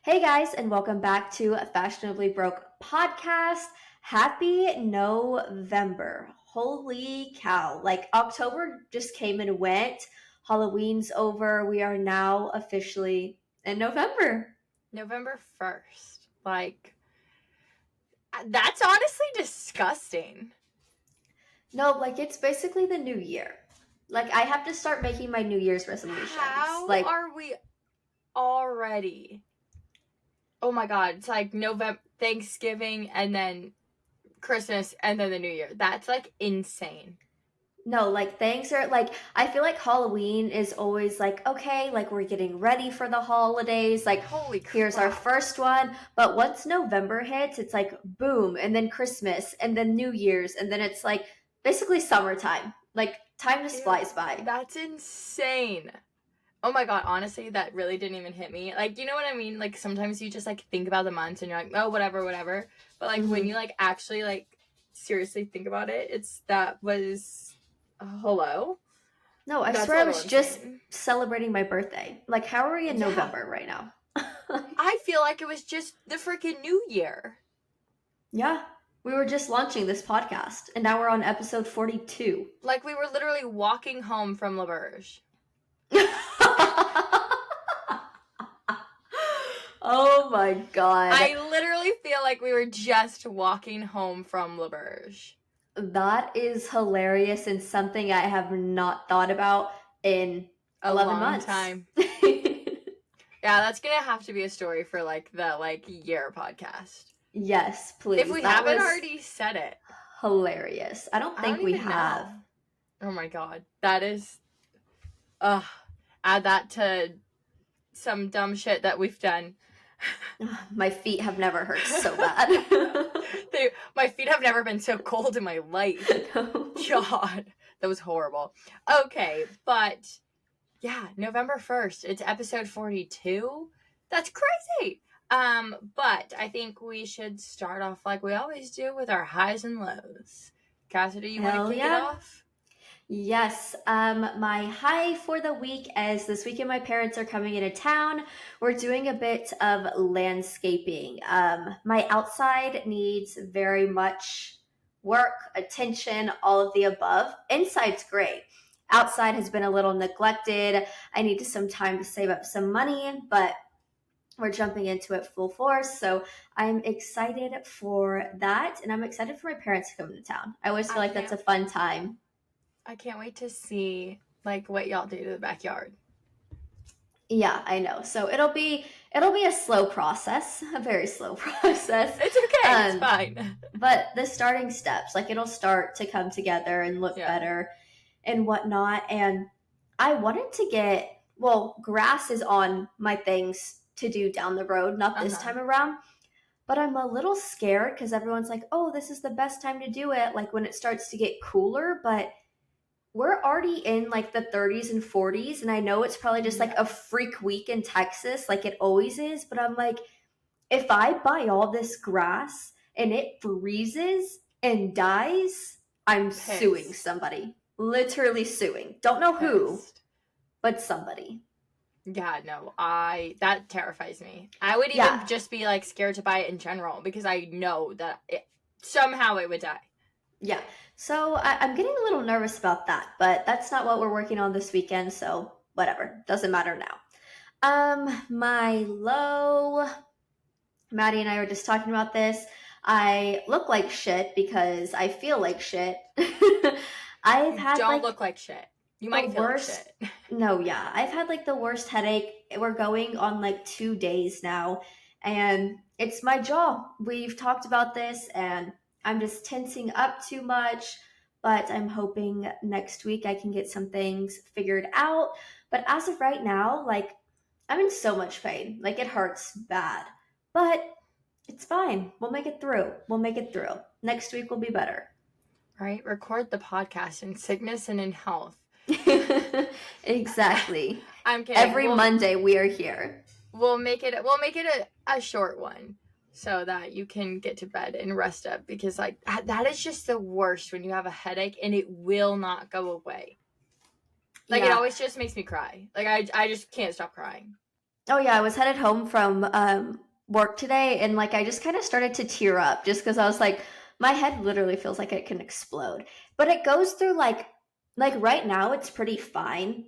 Hey guys, and welcome back to Fashionably Broke podcast. Happy November. Holy cow. Like October just came and went. Halloween's over. We are now officially in November. November 1st. That's honestly disgusting. No, like it's basically the new year. Like I have to start making my New Year's resolutions. How Like are we already? Oh my God. It's like November, Thanksgiving, and then Christmas, and then the New Year. That's like insane. no, like things are like I feel like Halloween is always like okay, like we're getting ready for the holidays. Like Holy crap. here's our first one, but once November hits, it's like boom, and then Christmas, and then New Year's, and then it's like basically summertime. Like time just flies by. That's insane. Oh my God, honestly, that really didn't even hit me. Like, you know what I mean? Like, sometimes you just, like, think about the months and you're like, oh, whatever. But, like, when you, like, actually, like, seriously think about it, that was, hello? No, I swear I was just celebrating my birthday. Like, how are we in November right now? I feel like it was just the freaking New Year. Yeah, we were just launching this podcast, and now we're on episode 42. Like, we were literally walking home from L'Auberge. Oh my God. I literally feel like we were just walking home from L'Auberge. That is hilarious and something I have not thought about in 11 months. Time. Yeah, that's gonna have to be a story for like the year podcast. Yes, please. If we haven't already said it. Hilarious. I don't think we have. Know. Oh my God. That is add that to some dumb shit that we've done. My feet have never hurt so bad. My feet have never been so cold in my life. God, that was horrible. Okay, but yeah, November 1st. It's episode 42. That's crazy. But I think we should start off like we always do with our highs and lows. Kassidy, you want to kick it off? Yes. My high for the week is this weekend my parents are coming into town. We're doing a bit of landscaping. My outside needs very much work, attention, all of the above. Inside's great. Outside has been a little neglected. I need some time to save up some money, but we're jumping into it full force. So I'm excited for that. And I'm excited for my parents to come to town. I always feel like that's a fun time. I can't wait to see like what y'all do to the backyard. Yeah, I know. So it'll be a slow process, a very slow process. It's okay, it's fine. But the starting steps, like it'll start to come together and look better and whatnot. And I wanted to get, grass is on my things to do down the road, not this time around. But I'm a little scared because everyone's like, oh, this is the best time to do it, like when it starts to get cooler. But we're already in like the 30s and 40s, and I know it's probably just like a freak week in Texas like it always is, but I'm like, if I buy all this grass and it freezes and dies, I'm suing somebody. Literally suing. Don't know who, but somebody. Yeah, no, that terrifies me. I would even just be like scared to buy it in general because I know that somehow it would die. Yeah. So I'm getting a little nervous about that, but that's not what we're working on this weekend, so whatever. Doesn't matter now. My low, Maddie and I were just talking about this. I look like shit because I feel like shit. Don't look like shit. You might feel like shit. No, yeah. I've had like the worst headache. We're going on like 2 days now, and it's my jaw. We've talked about this, and I'm just tensing up too much, but I'm hoping next week I can get some things figured out. But as of right now, like I'm in so much pain. Like it hurts bad, but it's fine. We'll make it through. Next week will be better. Right? Record the podcast in sickness and in health. Exactly. I'm kidding. Every Monday we are here. We'll make it a short one so that you can get to bed and rest up, because like that is just the worst when you have a headache and it will not go away. Like it always just makes me cry. Like I just can't stop crying. Oh yeah, I was headed home from work today, and like I just kind of started to tear up just because I was like, my head literally feels like it can explode. But it goes through like right now it's pretty fine.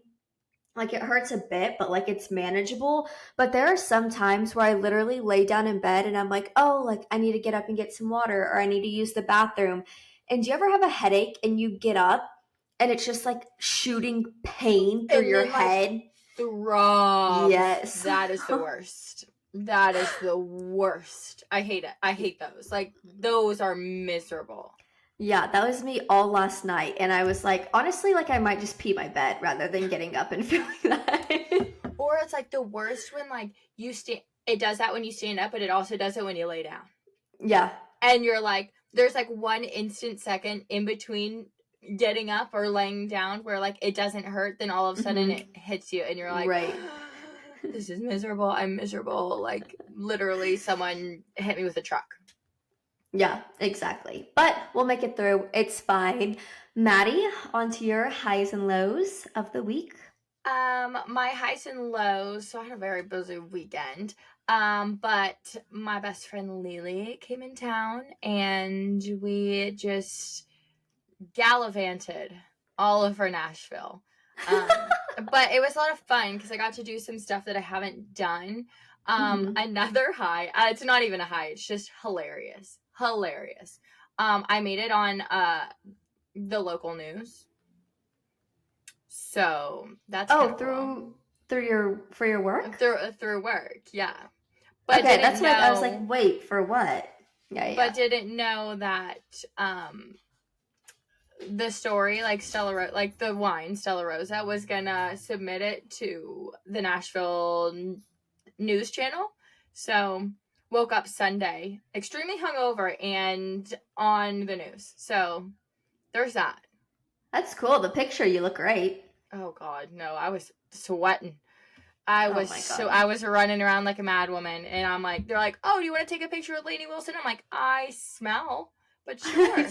Like it hurts a bit, but like it's manageable. But there are some times where I literally lay down in bed and I'm like, oh, like I need to get up and get some water or I need to use the bathroom. And do you ever have a headache and you get up and it's just like shooting pain through And your then like head? throbs. Yes. That is the worst. That is the worst. I hate it. I hate those. Like those are miserable. Yeah, that was me all last night. And I was like, honestly, like I might just pee my bed rather than getting up and feeling that. Or it's like the worst when like you stand. It does that when you stand up, but it also does it when you lay down. Yeah. And you're like, there's like one instant second in between getting up or laying down where like it doesn't hurt, then all of a sudden it hits you and you're like, right. This is miserable. I'm miserable. Like literally someone hit me with a truck. Yeah, exactly. But we'll make it through. It's fine. Maddie, on to your highs and lows of the week. My highs and lows. So I had a very busy weekend. But my best friend Lily came in town and we just gallivanted all over Nashville. But it was a lot of fun because I got to do some stuff that I haven't done. Another high, it's not even a high, it's just hilarious. I made it on the local news. So that's through for your work? Through work, yeah. But okay, that's what I was like, wait, for what? Yeah. But didn't know that the story, like like the wine Stella Rosa was gonna submit it to the Nashville news channel. So woke up Sunday extremely hungover and on the news. So there's that. That's cool. The picture, you look great. Oh God, no! I was sweating. I was running around like a mad woman, and I'm like, they're like, oh, do you want to take a picture with Lainey Wilson? I'm like, I smell, but sure.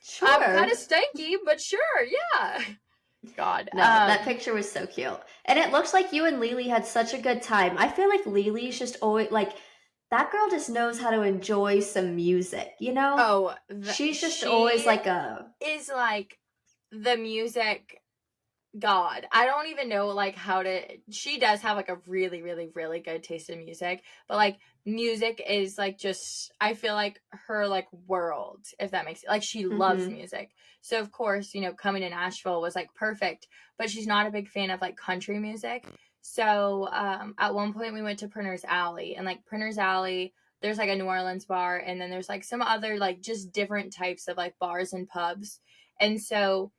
Sure. I'm kind of stanky, but sure, yeah. God. No, that picture was so cute. And it looks like you and Lily had such a good time. I feel like Lily's just always, like, that girl just knows how to enjoy some music, you know? Oh. She's just always like is like the music god. I don't even know like how to. She does have like a really, really, really good taste in music, but like music is like just, I feel like her like world, if that makes it. Like she loves music, so of course, you know, coming to Nashville was like perfect. But she's not a big fan of like country music. So at one point we went to Printer's Alley, and like Printer's Alley, there's like a New Orleans bar, and then there's like some other like just different types of like bars and pubs, and so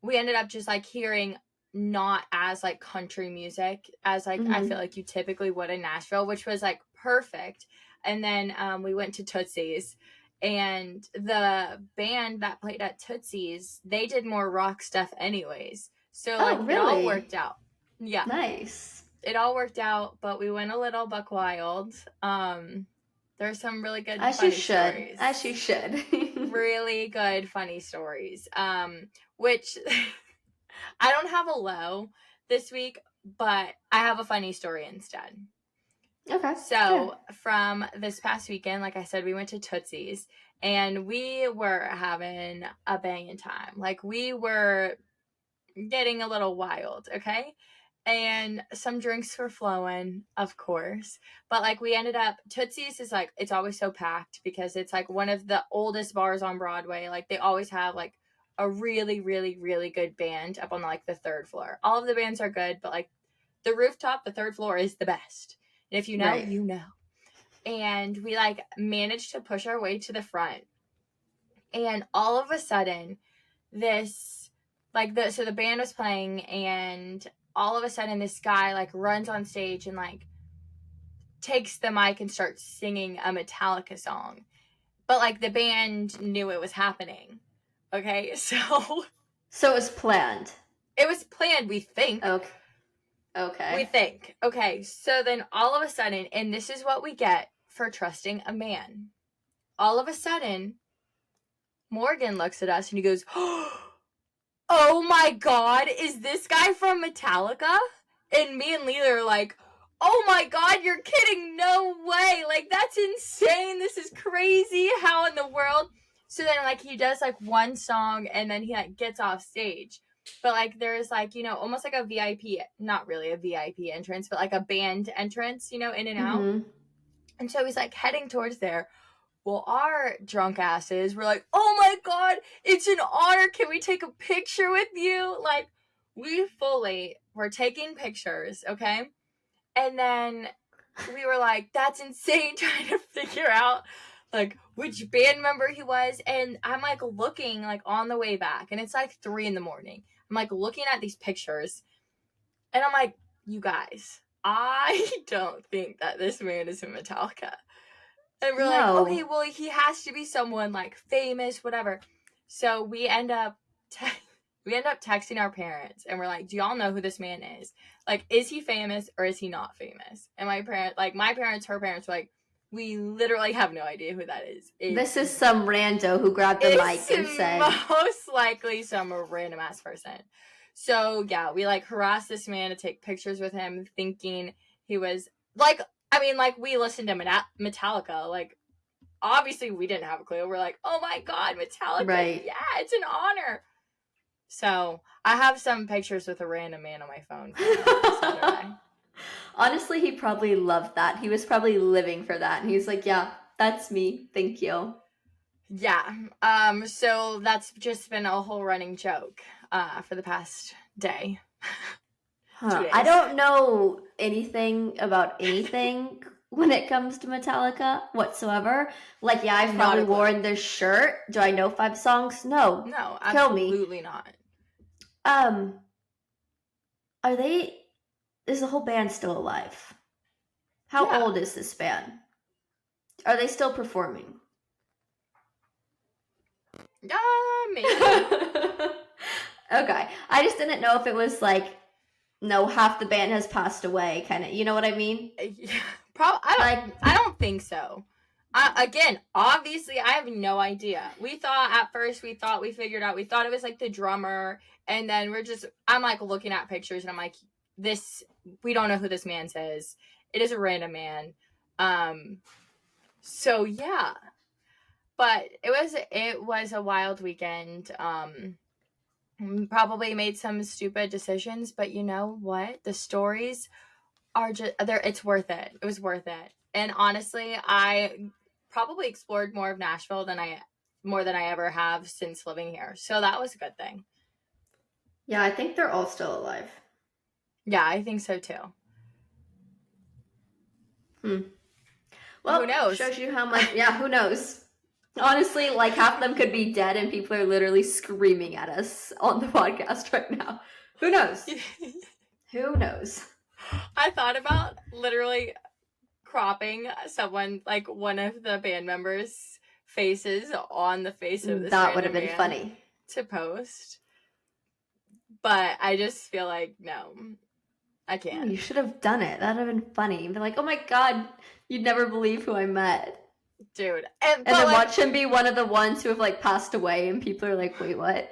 we ended up just like hearing not as like country music as like I feel like you typically would in Nashville, which was like perfect. And then we went to Tootsie's, and the band that played at Tootsie's, they did more rock stuff anyways. So like it all worked out. Yeah. Nice. It all worked out, but we went a little buck wild. There's some really good funny stories. As you should. Really good funny stories. Which I don't have a low this week, but I have a funny story instead. Okay. So from this past weekend, like I said, we went to Tootsie's and we were having a banging time. Like we were getting a little wild, okay? And some drinks were flowing, of course. But like we ended up, Tootsie's is like, it's always so packed because it's like one of the oldest bars on Broadway. Like they always have like a really, really, really good band up on like the third floor. All of the bands are good, but like the rooftop, the third floor is the best. And if you know, you know. And we like managed to push our way to the front. And all of a sudden, so the band was playing, and all of a sudden this guy like runs on stage and like takes the mic and starts singing a Metallica song. But like the band knew it was happening. Okay, so it was planned. It was planned, we think. Okay. We think. Okay, so then all of a sudden, and this is what we get for trusting a man. All of a sudden, Morgan looks at us and he goes, oh my God, is this guy from Metallica? And me and Leela are like, oh my god, you're kidding, no way, like, that's insane, this is crazy, how in the world? So then, like, he does, like, one song, and then he, like, gets off stage. But, like, there's, like, you know, almost like a VIP, not really a VIP entrance, but, like, a band entrance, you know, in and out. Mm-hmm. And so he's, like, heading towards there. Well, our drunk asses were like, oh my god, it's an honor, can we take a picture with you? Like, we fully were taking pictures, okay? And then we were like, that's insane, trying to figure out, like, which band member he was. And I'm, like, looking, like, on the way back. And it's, like, 3 a.m. I'm, like, looking at these pictures. And I'm like, you guys, I don't think that this man is in Metallica. And we're like, okay, well, he has to be someone, like, famous, whatever. So we end up texting our parents, and we're like, do y'all know who this man is? Like, is he famous or is he not famous? And my parents, her parents were like, we literally have no idea who that is. This is some rando who grabbed the mic and said. Most likely some random ass person. So, yeah, we, like, harassed this man to take pictures with him, thinking he was, like, I mean, like, we listened to Metallica. Like, obviously we didn't have a clue. We're like, oh my god, Metallica. Right. Yeah, it's an honor. So, I have some pictures with a random man on my phone. Honestly, he probably loved that. He was probably living for that. And he's like, yeah, that's me. Thank you. Yeah. So that's just been a whole running joke for the past day. I don't know anything about anything when it comes to Metallica whatsoever. Like, yeah, I've probably worn their shirt. Do I know 5 songs? No. No, absolutely not. Are they... Is the whole band still alive? How old is this band? Are they still performing? Maybe. Okay. I just didn't know if it was like, no, half the band has passed away, kind of. You know what I mean? I don't think so. Again, obviously, I have no idea. We thought we figured out. We thought it was like the drummer, and then I'm like looking at pictures, and I'm like, we don't know who this man says. It is a random man. So yeah, but it was a wild weekend. Probably made some stupid decisions, but you know what? The stories are just there. It's worth it. It was worth it. And honestly, I probably explored more of Nashville than I ever have since living here. So that was a good thing. Yeah, I think they're all still alive. Yeah, I think so too. Well, who knows? Shows you how much. Yeah, who knows? Honestly, like half of them could be dead and people are literally screaming at us on the podcast right now. Who knows? Who knows? I thought about literally cropping someone, like one of the band members' faces on the face of this. That would have been funny to post. But I just feel like, no, I can't. You should have done it. That would have been funny. You'd be like, oh my god, you'd never believe who I met. Dude. And then like, watch him be one of the ones who have like passed away and people are like, wait, what?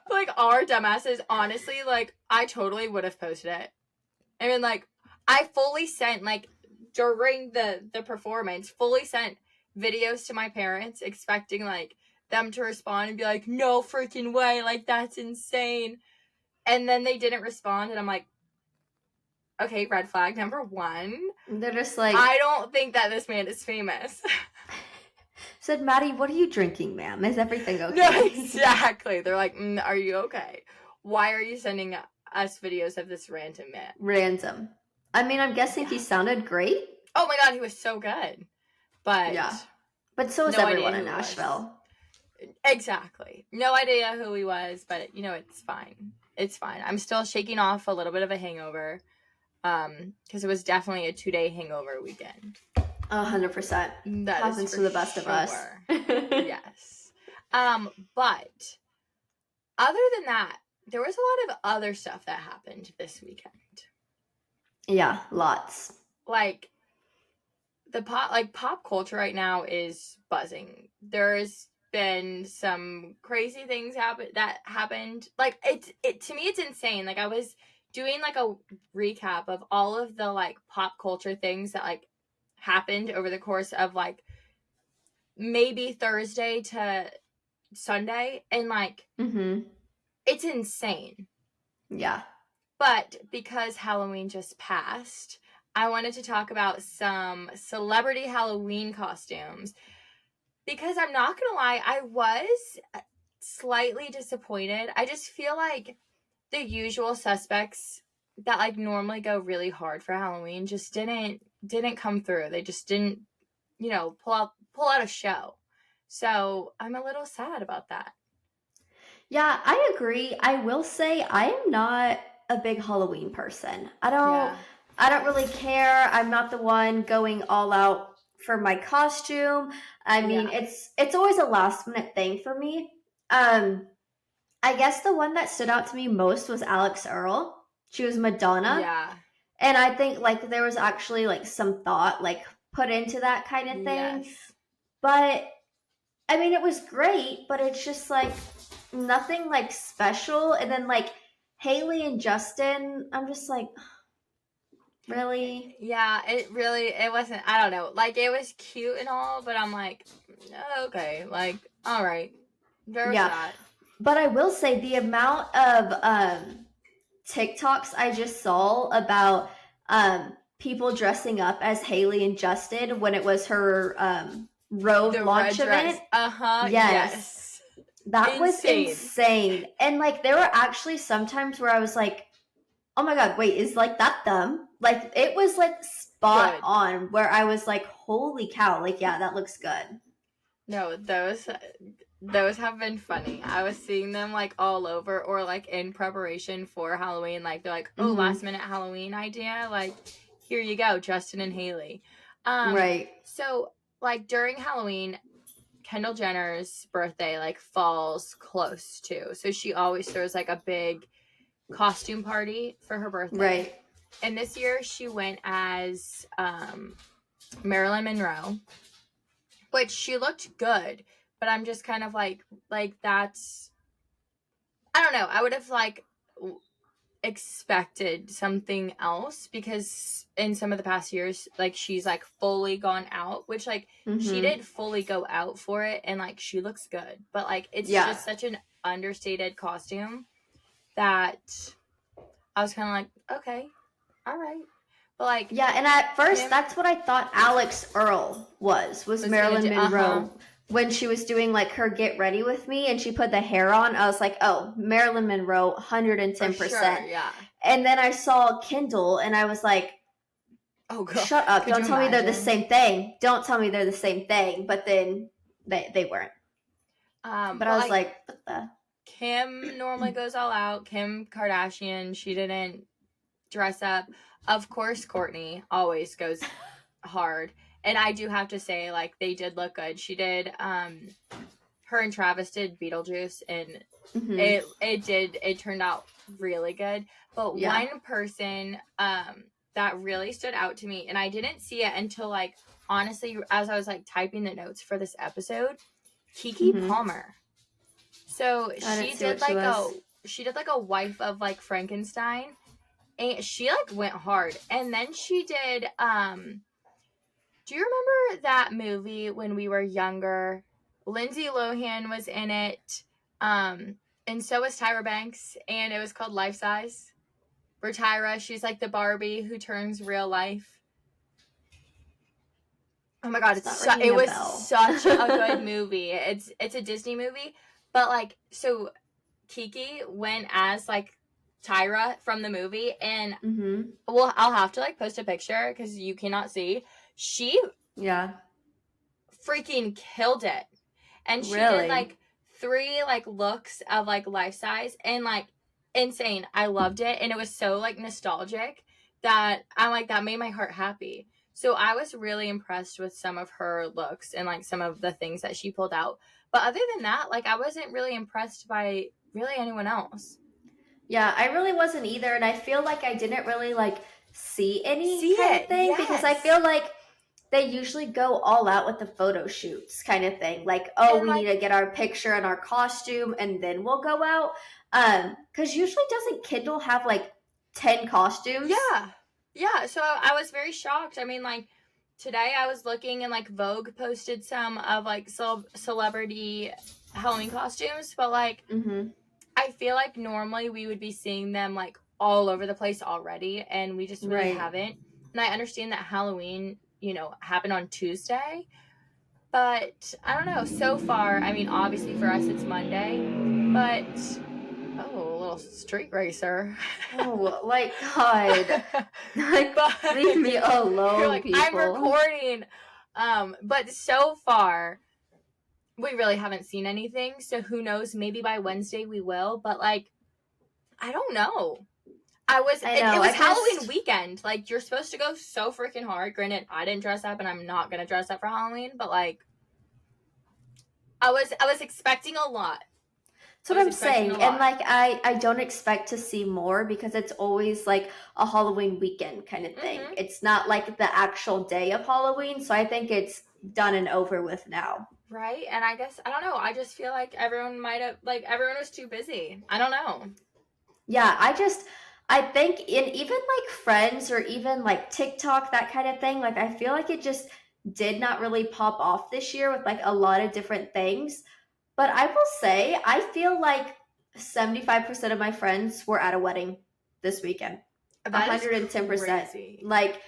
Like our dumbasses, honestly, like I totally would have posted it. I mean, like I fully sent, like during the performance, fully sent videos to my parents expecting like them to respond and be like, no freaking way, like that's insane. And then they didn't respond and I'm like, okay, red flag number 1. They're just like, I don't think that this man is famous. Said, Maddie, what are you drinking, ma'am? Is everything okay? No, exactly. They're like, are you okay? Why are you sending us videos of this random man? Random. I mean, I'm guessing he sounded great. Oh my god, he was so good. But yeah. But so was everyone in Nashville. Exactly. No idea who he was, but you know, it's fine. It's fine. I'm still shaking off a little bit of a hangover. Because it was definitely a 2-day hangover weekend. 100%. That happens to the best of us. Yes. But other than that, there was a lot of other stuff that happened this weekend. Yeah, lots. Like pop culture right now is buzzing. There's been some crazy things that happened. Like it to me it's insane. Like I was doing like a recap of all of the like pop culture things that like happened over the course of like maybe Thursday to Sunday, and like it's insane. Yeah. But because Halloween just passed, I wanted to talk about some celebrity Halloween costumes. Because I'm not going to lie, I was slightly disappointed. I just feel like the usual suspects that like normally go really hard for Halloween just didn't come through. They just didn't, pull out a show. So I'm a little sad about that. Yeah, I agree. I will say I am not a big Halloween person. I don't really care. I'm not the one going all out for my costume. I mean, it's always a last minute thing for me. I guess the one that stood out to me most was Alex Earl. She was Madonna. Yeah. And I think like there was actually like some thought like put into that kind of thing. Yes. But I mean, it was great, but it's just like nothing like special. And then like Haley and Justin, I'm just like, really? Yeah, it wasn't, I don't know. Like, it was cute and all, but I'm like, okay, like, all right. There's that. But I will say the amount of TikToks I just saw about people dressing up as Haley and Justin when it was her road launch event. Yes. That was insane. And like there were actually some times where I was like, oh my god, wait, is like that them? Like it was like spot on where I was like, holy cow, like yeah, that looks good. No, those have been funny. I was seeing them like all over, or like in preparation for Halloween. Like they're like, oh, last minute Halloween idea. Like, here you go, Justin and Haley. Right. So like during Halloween, Kendall Jenner's birthday like falls close too. So she always throws like a big costume party for her birthday. Right. And this year she went as Marilyn Monroe, which she looked good. But I'm just kind of like that's, I don't know. I would have like expected something else, because in some of the past years, like she's like fully gone out, which like she did fully go out for it, and like she looks good. But like it's just such an understated costume that I was kind of like, okay, all right. But like, yeah, and at first that's what I thought Alex Earl was Marilyn Monroe. When she was doing like her Get Ready With Me and she put the hair on, I was like, oh, Marilyn Monroe, 110%. Sure, yeah. And then I saw Kendall and I was like, oh, God. Shut up. Don't tell me they're the same thing. Don't tell me they're the same thing. But then they weren't. But I was like, what the? Kim normally goes all out. Kim Kardashian, she didn't dress up. Of course, Kourtney always goes hard. And I do have to say, like, they did look good. She did, her and Travis did Beetlejuice, and it turned out really good. But one person that really stood out to me, and I didn't see it until, like, honestly, as I was, like, typing the notes for this episode, Keke Palmer. So she did like a wife of like Frankenstein, and she like went hard. And then she did do you remember that movie when we were younger? Lindsay Lohan was in it, and so was Tyra Banks, and it was called Life Size, where Tyra, she's like the Barbie who turns real life. Oh my god, it was such a good movie. It's a Disney movie, but like, so Keke went as like Tyra from the movie, and well, I'll have to like post a picture because you cannot see. She freaking killed it, and she did like 3 like looks of like Life Size, and like insane. I loved it, and it was so like nostalgic that I'm like, that made my heart happy. So I was really impressed with some of her looks and like some of the things that she pulled out. But other than that, like I wasn't really impressed by really anyone else. Yeah, I really wasn't either, and I feel like I didn't really like see any kind of thing, because I feel like they usually go all out with the photo shoots kind of thing. Like, oh, and we need to get our picture and our costume and then we'll go out. Because usually doesn't Kendall have like 10 costumes. Yeah, so I was very shocked. I mean, like, today I was looking and, like, Vogue posted some of, like, celebrity Halloween costumes, but, like, I feel like normally we would be seeing them, like, all over the place already, and we just really haven't. And I understand that Halloween, you know, happened on Tuesday, but I don't know. So far, I mean, obviously for us it's Monday, but oh, a little street racer. Oh, like, God. Like, but leave me alone, you're like, people. I'm recording. But so far, we really haven't seen anything. So who knows? Maybe by Wednesday we will. But, like, I don't know. It was Halloween weekend. Like, you're supposed to go so freaking hard. Granted, I didn't dress up, and I'm not gonna dress up for Halloween. But, like, I was expecting a lot. That's what I'm saying. And, like, I don't expect to see more because it's always, like, a Halloween weekend kind of thing. It's not, like, the actual day of Halloween. So I think it's done and over with now. Right? And I guess, I don't know. I just feel like everyone was too busy. I don't know. Yeah, I think in even, like, Friends or even, like, TikTok, that kind of thing, like, I feel like it just did not really pop off this year with, like, a lot of different things. But I will say, I feel like 75% of my friends were at a wedding this weekend. 110%. Like,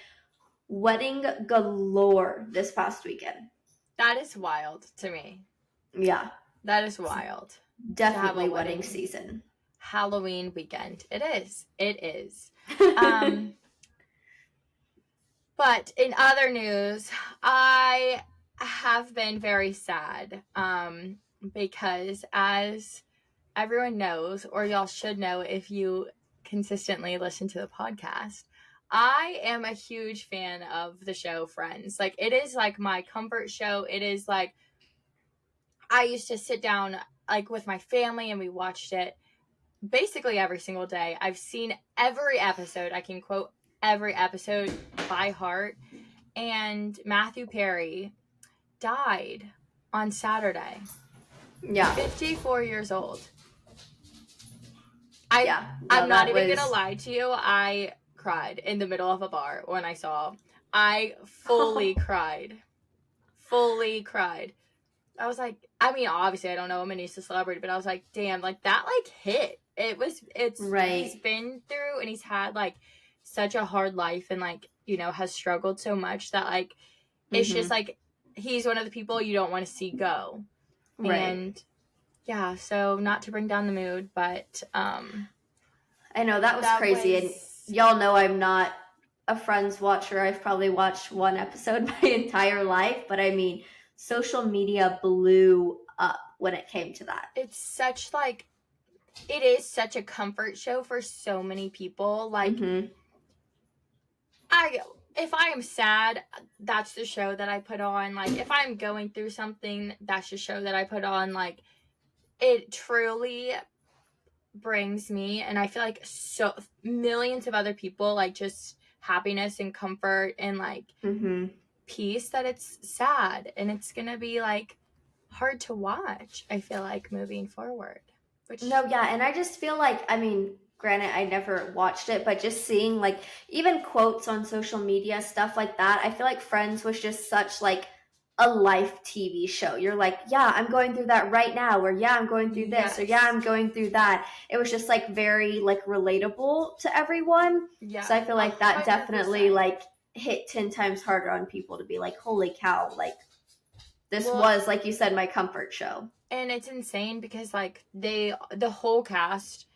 wedding galore this past weekend. That is wild to me. Yeah. That is wild. Definitely wedding season. Halloween weekend. It is. It is. But in other news, I have been very sad. Because as everyone knows, or y'all should know if you consistently listen to the podcast, I am a huge fan of the show Friends. Like, it is like my comfort show. It is like, I used to sit down like with my family and we watched it basically every single day. I've seen every episode. I can quote every episode by heart. And Matthew Perry died on Saturday. Yeah. 54 years old. I'm not even going to lie to you. I cried in the middle of a bar when I saw. I fully cried. Fully cried. I was like, I mean, obviously I don't know him and he's a celebrity, but I was like, damn, like that like hit. He's been through and he's had like such a hard life and like, you know, has struggled so much that like, it's just like, he's one of the people you don't want to see go. Right. And yeah, so not to bring down the mood, but I know that was crazy. And y'all know I'm not a Friends watcher. I've probably watched one episode my entire life, but I mean, social media blew up when it came to that. It's such like, it is such a comfort show for so many people. Like, if I am sad, that's the show that I put on. Like, if I'm going through something, that's the show that I put on. Like, it truly brings me, and I feel like so millions of other people, like, just happiness and comfort and like peace, that it's sad and it's gonna be like hard to watch, I feel like, moving forward. And I just feel like, I mean, granted, I never watched it, but just seeing like even quotes on social media, stuff like that, I feel like Friends was just such like a life TV show. You're like, yeah, I'm going through that right now, or yeah, I'm going through this, or yeah, I'm going through that. It was just like very like relatable to everyone. Yeah. So I feel like that 100%. Definitely like hit 10 times harder on people to be like, holy cow, like this was, like you said, my comfort show. And it's insane because like the whole cast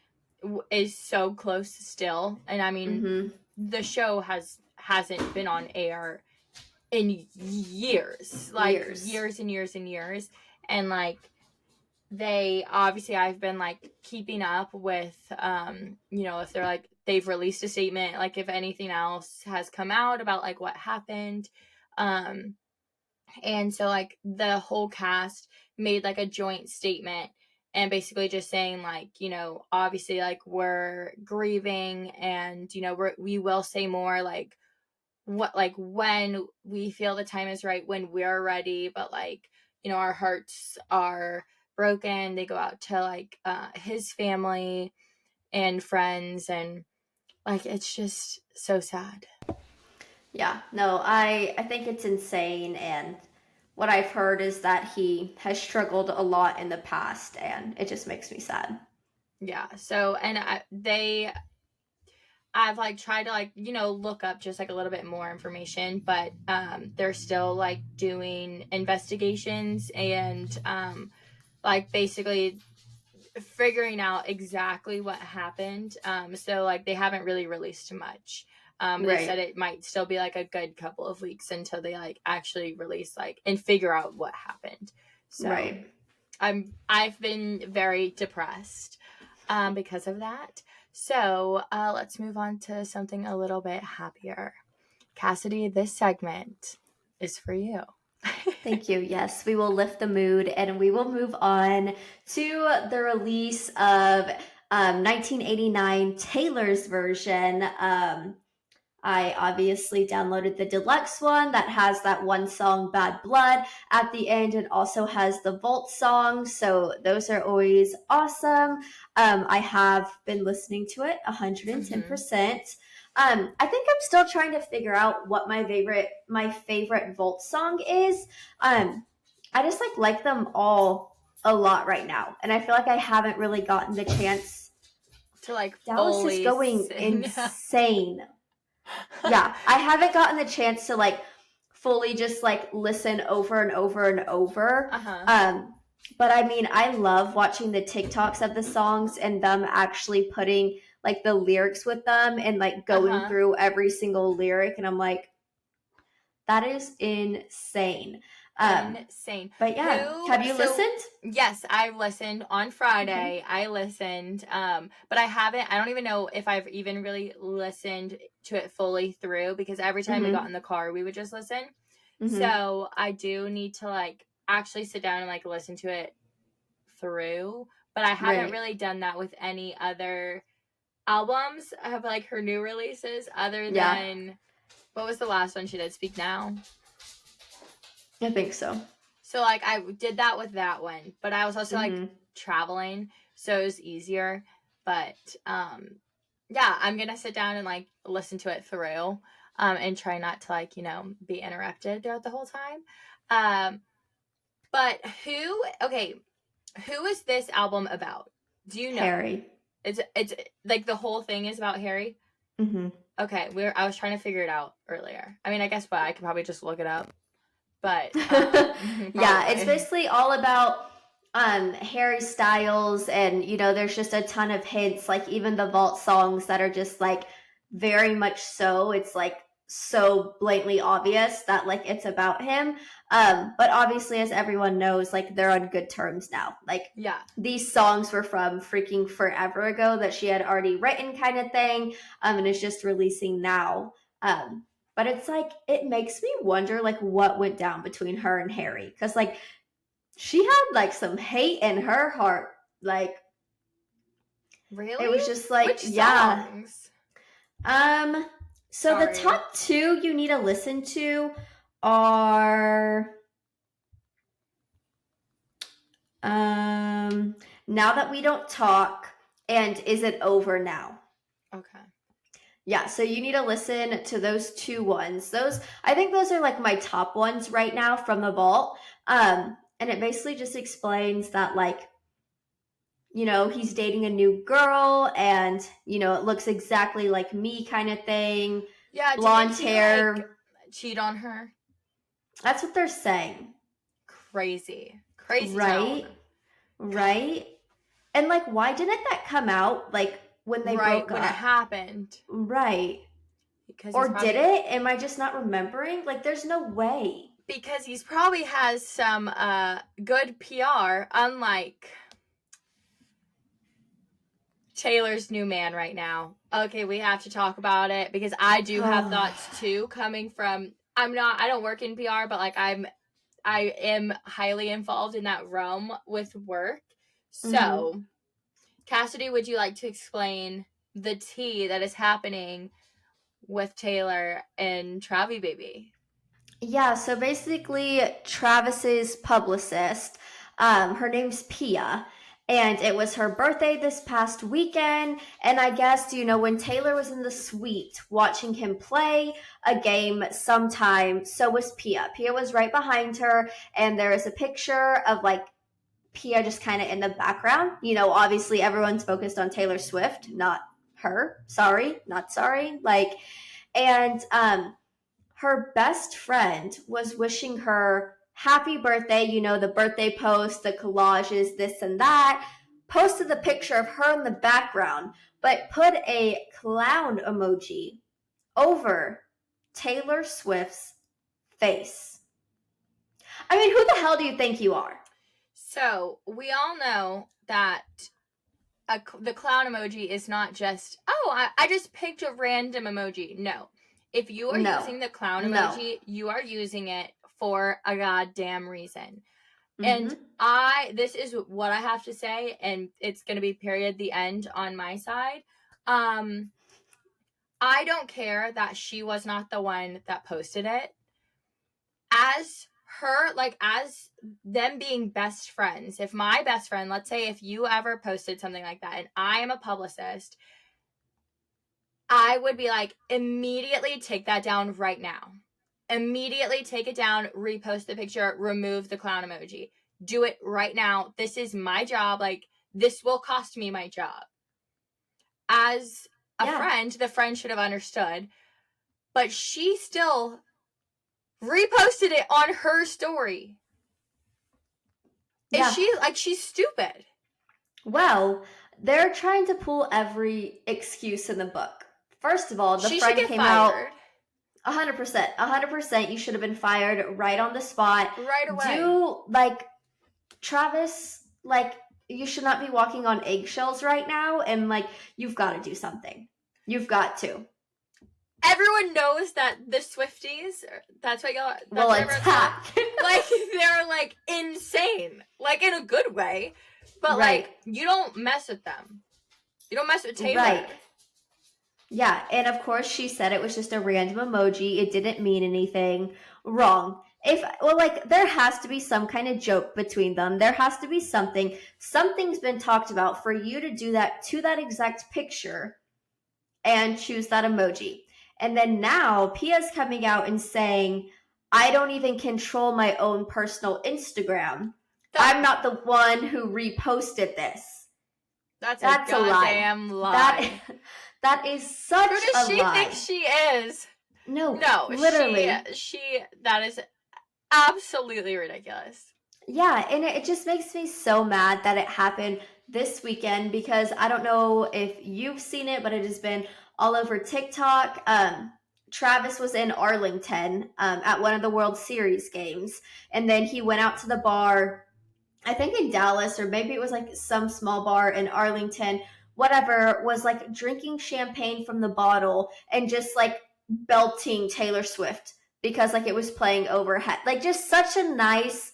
is so close still. And I mean, the show hasn't been on air in years, like years and years and years. And like, they obviously, I've been like keeping up with, you know, if they're like, they've released a statement, like if anything else has come out about like what happened. And so like the whole cast made like a joint statement and basically just saying like, you know, obviously like we're grieving and, you know, we will say more like what, like when we feel the time is right, when we're ready, but like, you know, our hearts are broken. They go out to like his family and friends, and Like, it's just so sad. Yeah, no, I think it's insane, and what I've heard is that he has struggled a lot in the past, and it just makes me sad. Yeah. So, and I've like tried to like, look up just like a little bit more information, but they're still like doing investigations and like basically figuring out exactly what happened. So like they haven't really released much. They said it might still be like a good couple of weeks until they like actually release like and figure out what happened. So I've been very depressed because of that. So let's move on to something a little bit happier. Cassidy, this segment is for you. Thank you. Yes, we will lift the mood and we will move on to the release of 1989 Taylor's version. I obviously downloaded the deluxe one that has that one song, Bad Blood, at the end, and also has the Vault song. So those are always awesome. I have been listening to it 110%. I think I'm still trying to figure out what my favorite Vault song is. I just like them all a lot right now, and I feel like I haven't really gotten the chance to like Dallas is going insane. Yeah, I haven't gotten the chance to like fully just like listen over and over and over. But I mean, I love watching the TikToks of the songs and them actually putting like the lyrics with them and like going through every single lyric, and I'm like, that is insane. Insane. But yeah, have you listened? Yes, I've listened on Friday. I listened, but I don't even know if I've even really listened to it fully through, because every time we got in the car, we would just listen. So I do need to like actually sit down and like listen to it through, but I haven't really done that with any other albums of like her new releases other than, what was the last one she did? Speak Now? I think so. So like I did that with that one, but I was also like traveling, so it was easier. But yeah, I'm gonna sit down and like listen to it through, and try not to like be interrupted throughout the whole time. But who is this album about? Do you know? Harry. It's like the whole thing is about Harry. Okay, I was trying to figure it out earlier. I mean, I guess I could probably just look it up. But yeah, it's basically all about Harry Styles, and there's just a ton of hints, like even the Vault songs that are just like very much so, it's like so blatantly obvious that like it's about him. But obviously, as everyone knows, like they're on good terms now. Like these songs were from freaking forever ago that she had already written, kind of thing, and is just releasing now. But it's like, it makes me wonder, like, what went down between her and Harry. Because, like, she had, like, some hate in her heart. Like, really? It was just like, which songs? So the top two you need to listen to are Now That We Don't Talk and Is It Over Now? Okay. Yeah, so you need to listen to those two ones. I think those are like my top ones right now from the Vault. And it basically just explains that like, he's dating a new girl and, it looks exactly like me, kind of thing. Yeah, blonde hair. Like, cheat on her? That's what they're saying. Crazy right? Town. Right? And like, why didn't that come out like when they broke up? When it happened. Right. Because did it? Am I just not remembering? Like, there's no way. Because he's probably has some good PR, unlike Taylor's new man right now. Okay, we have to talk about it because I do have thoughts too, coming from, I don't work in PR, but like I am highly involved in that realm with work. So, Cassidy, would you like to explain the tea that is happening with Taylor and Travi Baby? Yeah, so basically Travis's publicist, her name's Pia, And it was her birthday this past weekend. And I guess, when Taylor was in the suite watching him play a game sometime, so was Pia. Pia was right behind her. And there is a picture of like Pia just kind of in the background. Obviously everyone's focused on Taylor Swift, not her. Sorry, not sorry. And her best friend was wishing her happy birthday, the birthday post, the collages, this and that, posted the picture of her in the background, but put a clown emoji over Taylor Swift's face. I mean, who the hell do you think you are? So, we all know that the clown emoji is not just, I just picked a random emoji. No. If you are using the clown emoji, you are using it for a goddamn reason. Mm-hmm. And this is what I have to say, and it's going to be period the end on my side. I don't care that she was not the one that posted it. As them being best friends, if my best friend, let's say if you ever posted something like that and I am a publicist, I would be like, immediately take that down right now. Immediately take it down, repost the picture, remove the clown emoji. Do it right now. This is my job. This will cost me my job. As a friend, the friend should have understood. But she still reposted it on her story. Yeah. She's stupid. Well, they're trying to pull every excuse in the book. First of all, the friend came out 100%. You should have been fired right on the spot. Right away. Travis, you should not be walking on eggshells right now, and you've got to do something. You've got to. Everyone knows that the Swifties, that's what y'all... Well, attack. They're, insane. In a good way. But, right. You don't mess with them. You don't mess with Taylor. Right. Yeah, and of course she said it was just a random emoji. It didn't mean anything. Wrong. There has to be some kind of joke between them. There has to be something. Something's been talked about for you to do that to that exact picture and choose that emoji. And then now Pia's coming out and saying, I don't even control my own personal Instagram. I'm not the one who reposted this. That's a goddamn lie. That is such a lie. Who does she think she is? No, literally. That is absolutely ridiculous. Yeah, and it just makes me so mad that it happened this weekend, because I don't know if you've seen it, but it has been all over TikTok. Travis was in Arlington at one of the World Series games, and then he went out to the bar, I think in Dallas, or maybe it was some small bar in Arlington, whatever, was drinking champagne from the bottle and just belting Taylor Swift because it was playing overhead. Just such a nice,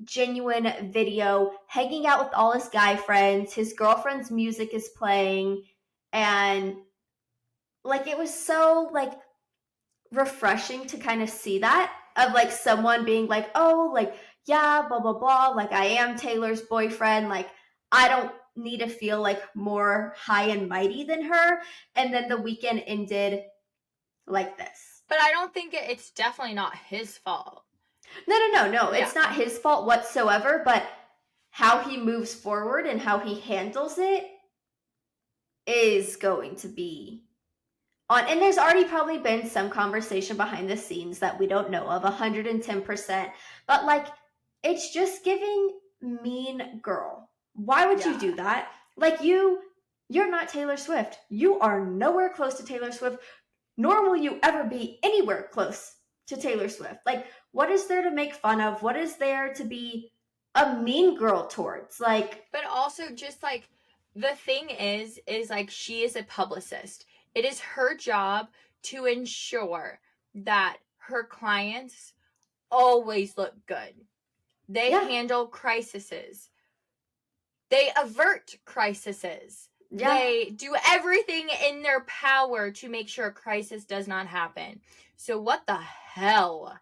genuine video, hanging out with all his guy friends. His girlfriend's music is playing, and it was so refreshing to kind of see that, of someone being yeah, blah blah blah, I am Taylor's boyfriend, I don't need to feel more high and mighty than her. And then the weekend ended like this. But I don't think it's definitely not his fault. No. Yeah. It's not his fault whatsoever, but how he moves forward and how he handles it is going to be on. And there's already probably been some conversation behind the scenes that we don't know of, 110%. But it's just giving mean girl. Why would you do that? You're not Taylor Swift. You are nowhere close to Taylor Swift, nor will you ever be anywhere close to Taylor Swift. What is there to make fun of? What is there to be a mean girl towards? But also just the thing is she is a publicist. It is her job to ensure that her clients always look good. They handle crises. They avert crises. Yeah. They do everything in their power to make sure a crisis does not happen. So what the hell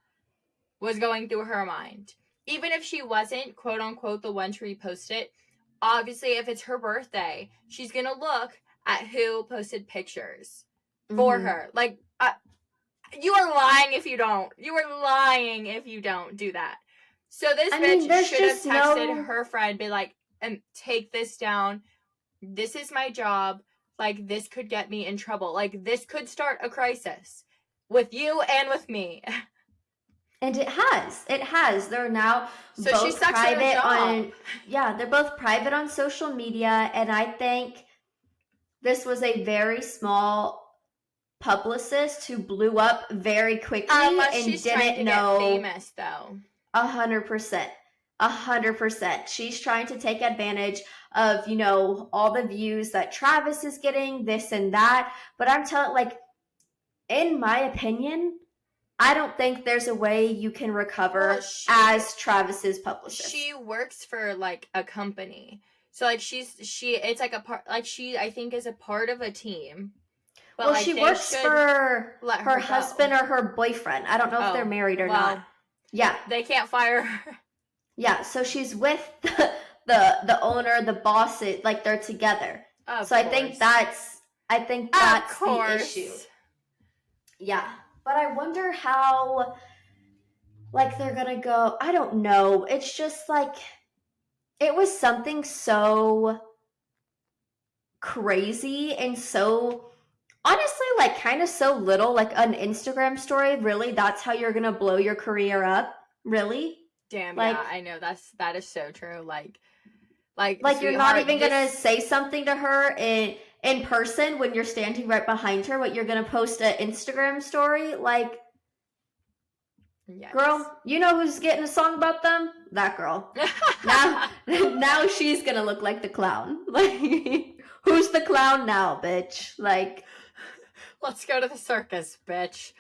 was going through her mind? Even if she wasn't, quote unquote, the one to repost it, obviously, if it's her birthday, she's gonna look at who posted pictures for her. Like, you are lying if you don't. You are lying if you don't do that. So this bitch should have texted her friend, be like, take this down. This is my job. Like, this could get me in trouble. Like, this could start a crisis with you and with me. And it has. It has. They're now both private on. Yeah, they're both private on social media, and I think this was a very small publicist who blew up very quickly and didn't know. Get famous, though. 100%. 100%. She's trying to take advantage of, you know, all the views that Travis is getting, this and that. But I'm telling, like, in my opinion, I don't think there's a way you can recover as Travis's publicist. She works for, like, a company. So, like, it's like a part, like, she, I think, is a part of a team. But, well, like, she works for her husband or her boyfriend. I don't know if they're married or not. Yeah. They can't fire her. Yeah, so she's with the owner, the boss, like, they're together. So I think that's the issue. Yeah. But I wonder how, like, they're gonna go. I don't know. It's just, like, it was something so crazy and so, honestly, like, kind of so little. Like, an Instagram story, really? That's how you're gonna blow your career up? Really? Damn, like, yeah, I know. That is so true. Like you're not even gonna say something to her in person when you're standing right behind her, but you're gonna post an Instagram story, like, yes. Girl, you know who's getting a song about them? That girl. now she's gonna look like the clown. Like, who's the clown now, bitch? Like, let's go to the circus, bitch.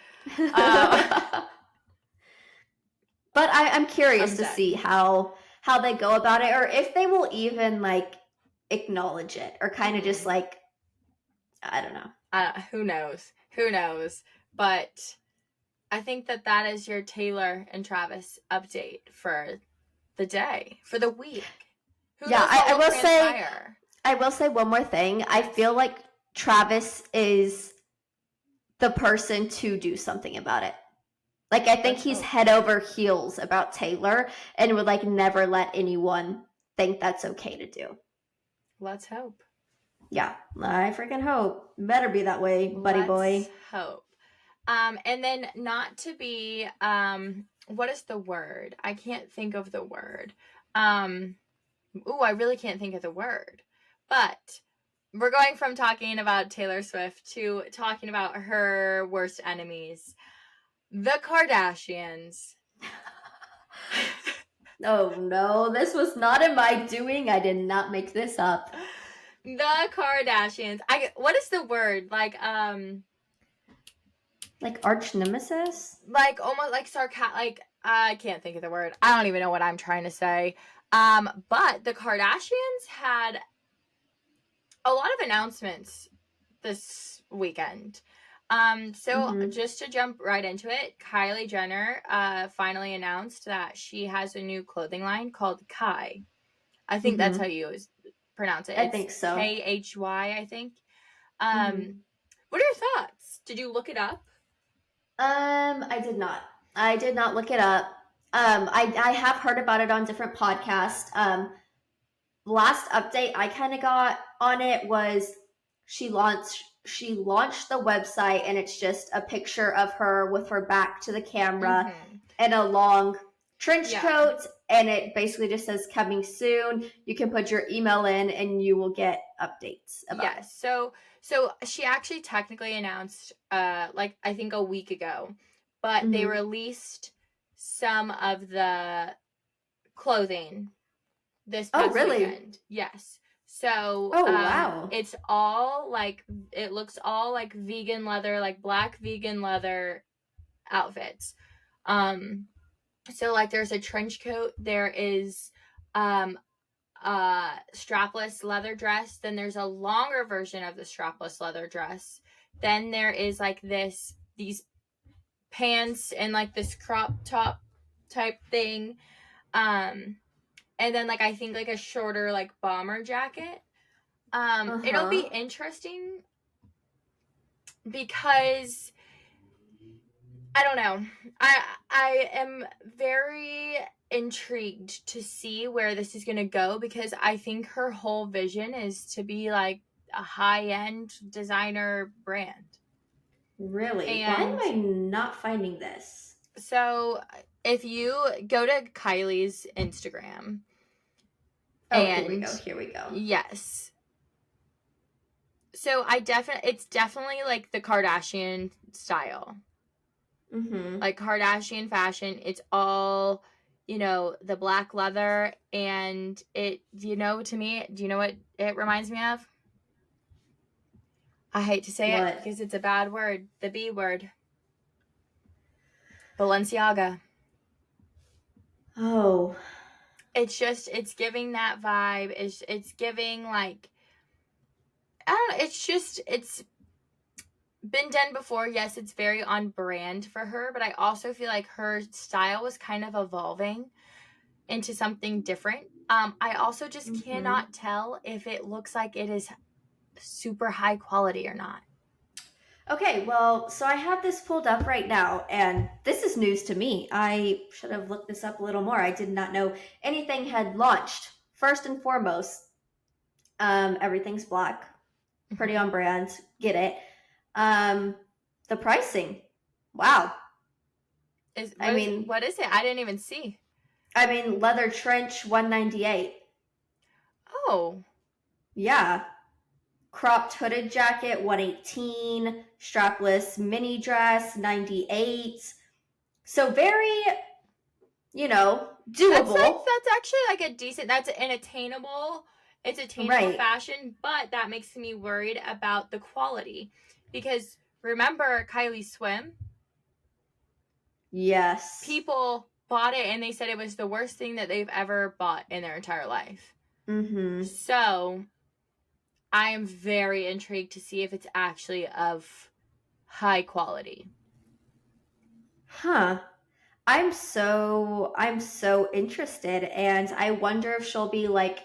But I'm curious to see how they go about it, or if they will even, like, acknowledge it, or kind of just, like, I don't know. Who knows? But I think that is your Taylor and Travis update for the day, for the week. I will say one more thing. I feel like Travis is the person to do something about it. Like, I think he's head over heels about Taylor and would, like, never let anyone think that's okay to do. Let's hope. Yeah, I freaking hope. Better be that way, buddy boy. Let's hope. And then not to be, what is the word? I can't think of the word. I really can't think of the word. But we're going from talking about Taylor Swift to talking about her worst enemies. The Kardashians. Oh no, this was not in my doing. I did not make this up. The Kardashians. What is the word? Like arch nemesis? Like almost like sarcastic. Like, I can't think of the word. I don't even know what I'm trying to say. But the Kardashians had a lot of announcements this weekend. Just to jump right into it, Kylie Jenner finally announced that she has a new clothing line called Kai. I think that's how you pronounce it. I think so. Khy, I think. What are your thoughts? Did you look it up? I did not. I did not look it up. I have heard about it on different podcasts. Last update I kind of got on it was she launched the website, and it's just a picture of her with her back to the camera and a long trench coat, and it basically just says coming soon. You can put your email in and you will get updates about it. So she actually technically announced I think a week ago, but they released some of the clothing this past weekend. Yes. So, wow. It's all it looks all like vegan leather, like black vegan leather outfits. So there's a trench coat, there is, strapless leather dress, then there's a longer version of the strapless leather dress. Then there is these pants and this crop top type thing. and then, like, I think, like, a shorter, like, bomber jacket. It'll be interesting because I don't know. I am very intrigued to see where this is going to go, because I think her whole vision is to be like a high-end designer brand. Really? Why am I not finding this? So if you go to Kylie's Instagram. Oh, here we go. Yes. So it's definitely like the Kardashian style. Like Kardashian fashion. It's all, the black leather, and to me, do you know what it reminds me of? I hate to say it because it's a bad word. The B word. Balenciaga. Oh. It's giving that vibe. It's giving, like, I don't know, it's been done before. Yes, it's very on brand for her, but I also feel like her style was kind of evolving into something different. I also just cannot tell if it looks like it is super high quality or not. Okay, well, so I have this pulled up right now, and this is news to me. I should have looked this up a little more. I did not know anything had launched. First and foremost, everything's black, pretty on brand, get it. The pricing, wow. What is it? I didn't even see. Leather trench, $198. Oh. Yeah. Cropped hooded jacket, $118. Strapless mini dress, $98. So very, doable. That's actually like a decent, that's an attainable, it's attainable fashion, but that makes me worried about the quality. Because remember Kylie Swim? Yes. People bought it and they said it was the worst thing that they've ever bought in their entire life. So I am very intrigued to see if it's actually of high quality. I'm so interested, and I wonder if she'll be like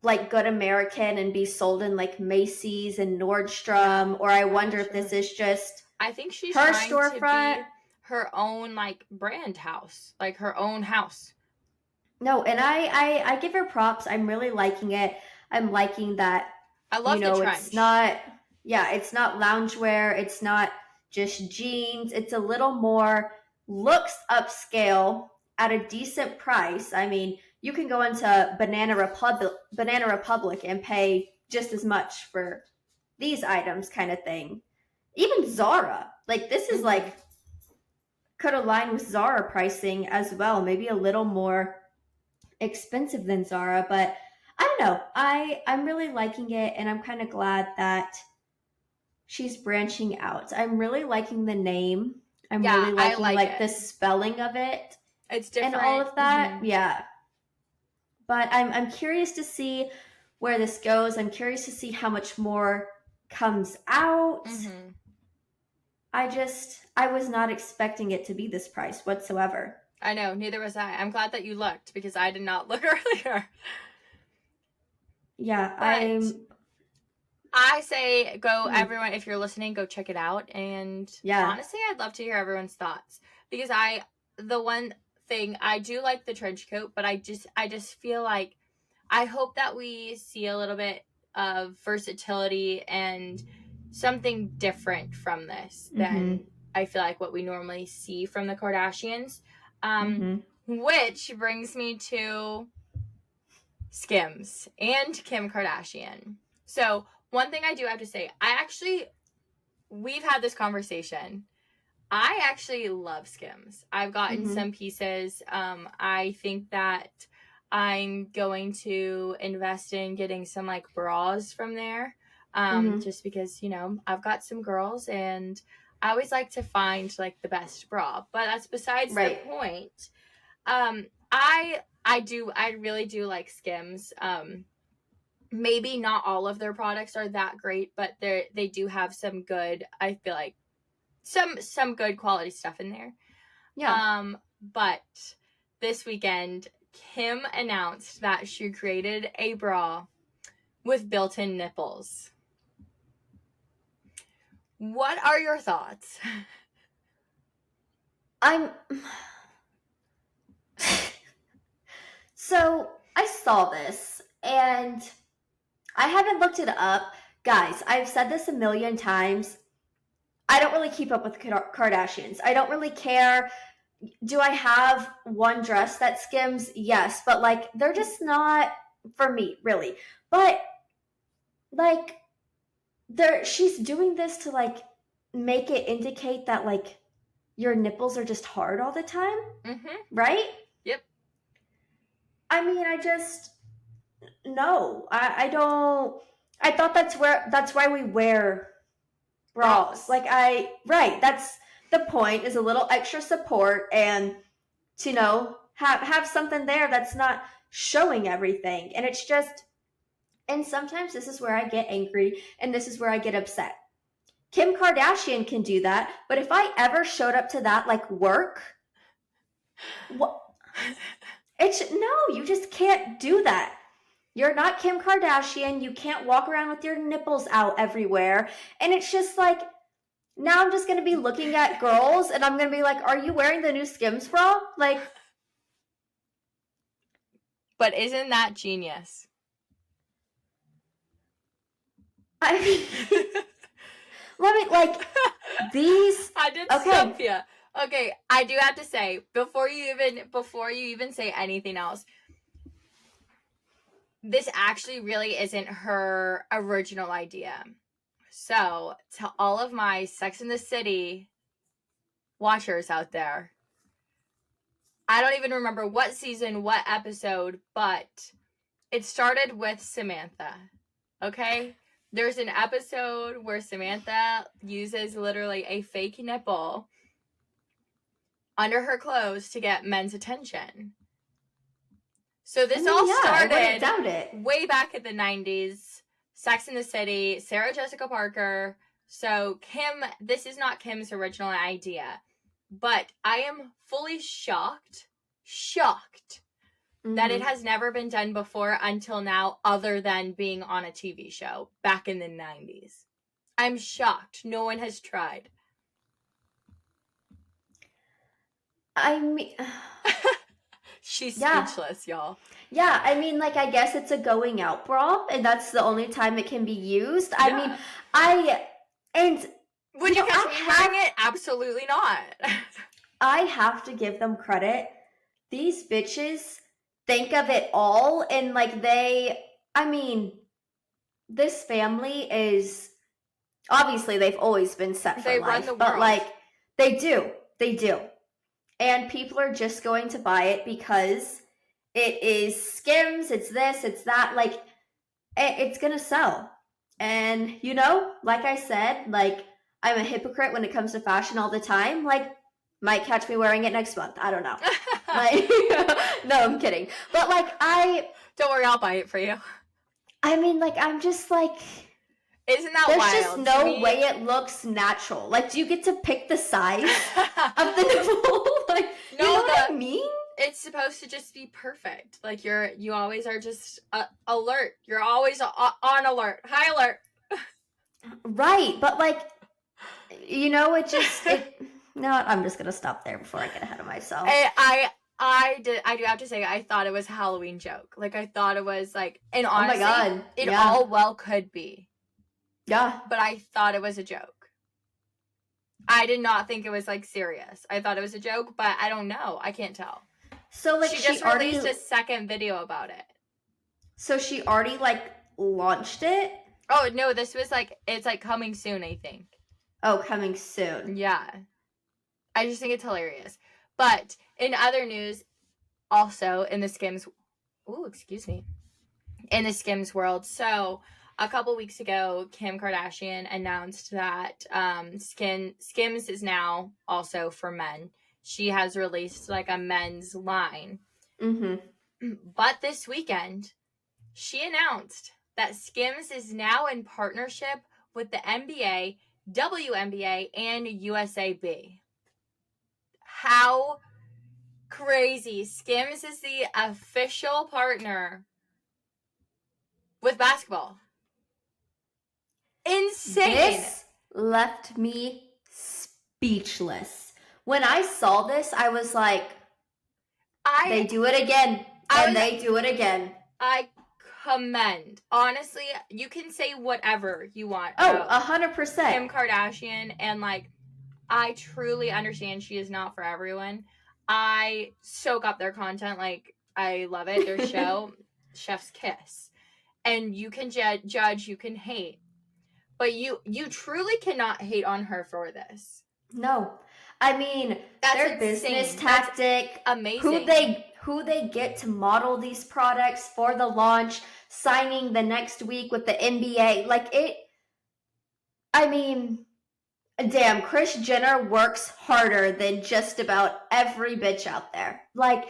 Good American and be sold in like Macy's and Nordstrom, or I wonder if this is just I think she's her trying storefront, to be her own like brand house, like her own house. No, and I give her props. I'm really liking it. I'm liking that. I love the trench. It's not loungewear. It's not just jeans. It's a little more looks upscale at a decent price. I mean, you can go into Banana Republic and pay just as much for these items, kind of thing. Even Zara, like this is like could align with Zara pricing as well. Maybe a little more expensive than Zara, but I don't know. I'm really liking it, and I'm kind of glad that she's branching out. I'm really liking the name. I'm really liking like the spelling of it. It's different. And all of that. Yeah. But I'm curious to see where this goes. I'm curious to see how much more comes out. I was not expecting it to be this price whatsoever. I know, neither was I. I'm glad that you looked, because I did not look earlier. Yeah, I say go, everyone, if you're listening, go check it out. And honestly, I'd love to hear everyone's thoughts, because the one thing, I do like the trench coat, but I just feel like I hope that we see a little bit of versatility and something different from this than I feel like what we normally see from the Kardashians. Which brings me to Skims and Kim Kardashian. So one thing I do have to say, we've had this conversation. I actually love Skims. I've gotten some pieces. I think that I'm going to invest in getting some like bras from there. Just because, I've got some girls and I always like to find like the best bra, but that's besides the point. I really do like Skims. Maybe not all of their products are that great, but they do have some good, I feel like some good quality stuff in there. Yeah. But this weekend, Kim announced that she created a bra with built-in nipples. What are your thoughts? So, I saw this, and I haven't looked it up. Guys, I've said this a million times. I don't really keep up with Kardashians. I don't really care. Do I have one dress that skims? Yes, but like they're just not for me, really. But like she's doing this to like make it indicate that like your nipples are just hard all the time. Right? Yep. I mean, no. I don't. I thought that's why we wear bras. Like that's the point, is a little extra support and to have something there that's not showing everything. And it's just, and sometimes this is where I get angry and this is where I get upset. Kim Kardashian can do that, but if I ever showed up to that like work, what? No, you just can't do that. You're not Kim Kardashian. You can't walk around with your nipples out everywhere. And it's just like, now I'm just going to be looking at girls and I'm going to be like, are you wearing the new Skims bra? Like. But isn't that genius? I mean, let me, like, these. I did stump you. Okay, I do have to say, before you even say anything else, this actually really isn't her original idea. So, to all of my Sex and the City watchers out there, I don't even remember what season, what episode, but it started with Samantha. Okay? There's an episode where Samantha uses literally a fake nipple under her clothes to get men's attention. So this started way back in the 90s. Sex and the City, Sarah Jessica Parker. So this is not Kim's original idea. But I am fully shocked that it has never been done before until now, other than being on a TV show back in the 90s. I'm shocked. No one has tried. I mean... She's speechless, y'all. Yeah, I mean, like, I guess it's a going out bra, and that's the only time it can be used. Yeah. I mean, would you catch me wearing it? Absolutely not. I have to give them credit. These bitches think of it all, and like this family is, obviously they've always been set for life, run the world. But like they do. And people are just going to buy it because it is Skims, it's this, it's that, like it's gonna sell. And like I said, like I'm a hypocrite when it comes to fashion all the time. Like, might catch me wearing it next month. I don't know. Like, no, I'm kidding. But like don't worry, I'll buy it for you. I mean, like, I'm just like, isn't that there's wild? There's just no way it looks natural. Like, do you get to pick the size of the nipple? Like, no, you know what I mean? It's supposed to just be perfect. Like, you always are just alert. You're always on alert. High alert. Right, but like, no, I'm just gonna stop there before I get ahead of myself. I do have to say, I thought it was a Halloween joke. Like, I thought it was like, and honestly, oh my God. It all well could be. Yeah. But I thought it was a joke. I did not think it was like serious. I thought it was a joke, but I don't know. I can't tell. So like she just released a second video about it. So she already like launched it? Oh no, this was like, it's like coming soon, I think. Oh, coming soon. Yeah. I just think it's hilarious. But in other news, also in the Skims, in the Skims world. So a couple weeks ago, Kim Kardashian announced that Skims is now also for men. She has released like a men's line. But this weekend, she announced that Skims is now in partnership with the NBA, WNBA, and USAB. How crazy. Skims is the official partner with basketball. Insane. This left me speechless. When I saw this, I was like, they do it again. And they do it again. I commend. Honestly, you can say whatever you want. Oh, 100%. Kim Kardashian, and like, I truly understand she is not for everyone. I soak up their content. Like, I love it. Their show, Chef's Kiss. And you can judge, you can hate. But you truly cannot hate on her for this. No. I mean, that's their insane. Business tactic. That's amazing. Who they get to model these products for the launch, signing the next week with the NBA. Like, it... I mean... Damn, Kris Jenner works harder than just about every bitch out there. Like,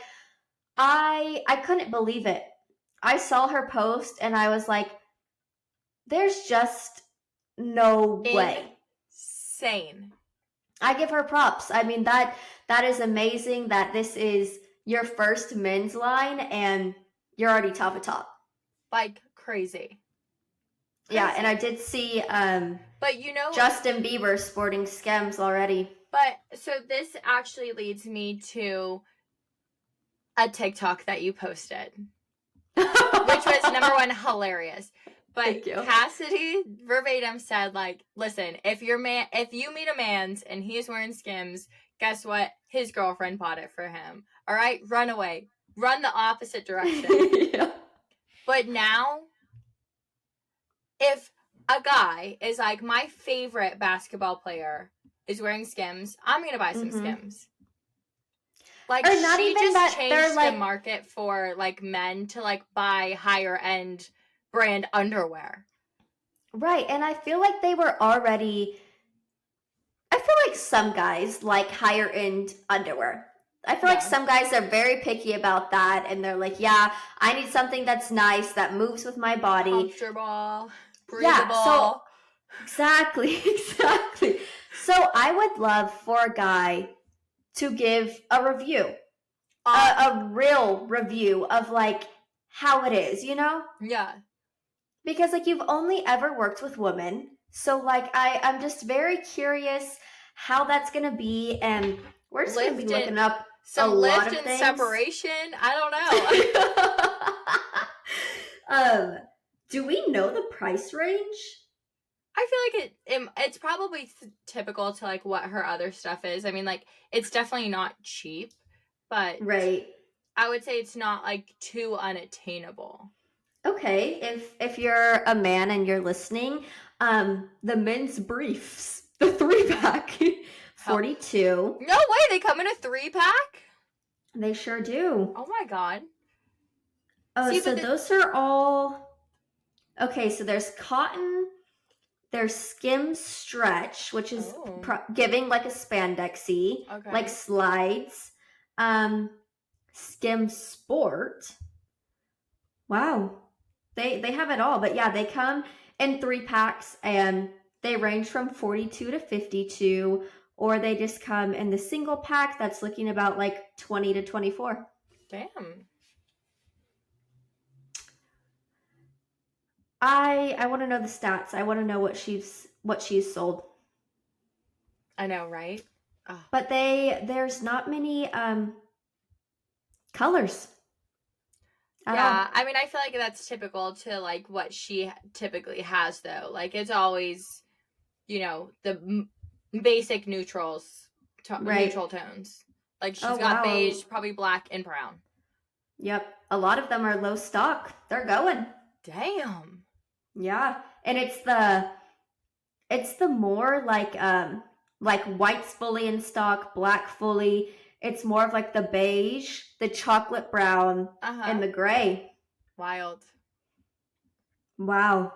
I couldn't believe it. I saw her post and I was like, there's just no way. Insane. I give her props. I mean, that is amazing that this is your first men's line and you're already top of top. Like, crazy. Yeah, and I did see but you know, Justin Bieber sporting Skims already. But so this actually leads me to a TikTok that you posted, which was number one, hilarious. But Kassidy verbatim said, like, listen, if you meet a man's and he's wearing Skims, guess what? His girlfriend bought it for him. All right, run away, run the opposite direction. Yeah. But now, if a guy is like, my favorite basketball player is wearing Skims, I'm gonna buy some Skims. Like, or not she even just that changed like... the market for like men to like buy higher end brand underwear. Right, and I feel like they were already... I feel like some guys like higher end underwear. I feel like some guys are very picky about that, and they're like, yeah, I need something that's nice, that moves with my body. Comfortable. Breathable. Yeah, so exactly. So I would love for a guy to give a review, a real review of like how it is, you know? Yeah. Because like you've only ever worked with women, so like I'm just very curious how that's gonna be, and we're just gonna be looking up some a lot lift of and things. Separation. I don't know. Do we know the price range? I feel like it's probably typical to like what her other stuff is. I mean, like, it's definitely not cheap, but right. I would say it's not like too unattainable. Okay, if you're a man and you're listening, the men's briefs, the 3-pack, 42. No way, they come in a 3-pack? They sure do. Oh my god. Oh, so those are all... Okay, so there's cotton, there's Skim Stretch, which is giving like a spandexy, like slides, Skim Sport. Wow, they have it all. But yeah, they come in 3-packs and they range from 42 to 52, or they just come in the single pack that's looking about like 20 to 24. Damn. I want to know the stats. I want to know what she's sold. I know, right? Oh. But there's not many colors. Yeah, I mean, I feel like that's typical to like what she typically has, though. Like, it's always, you know, the basic neutrals, neutral tones. Like, she's got beige, probably black, and brown. Yep, a lot of them are low stock. They're going. Damn. Yeah, and it's the more like white's fully in stock, black fully. It's more of like the beige, the chocolate brown, and the gray. Wild. Wow.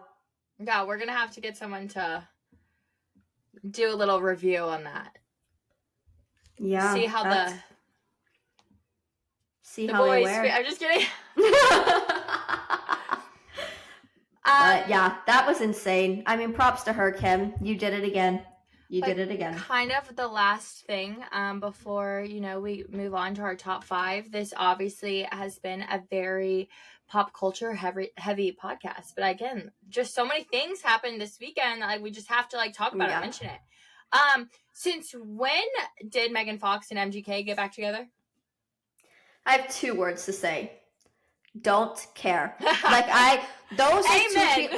Yeah, we're gonna have to get someone to do a little review on that. Yeah. See how the boys they wear. I'm just kidding. But yeah, that was insane. I mean, props to her, Kim. You did it again. You did it again. Kind of the last thing before, we move on to our top 5. This obviously has been a very pop culture heavy podcast. But again, just so many things happened this weekend that we just have to talk about it, mention it. Since when did Megan Fox and MGK get back together? I have 2 words to say. Don't care. Those are 2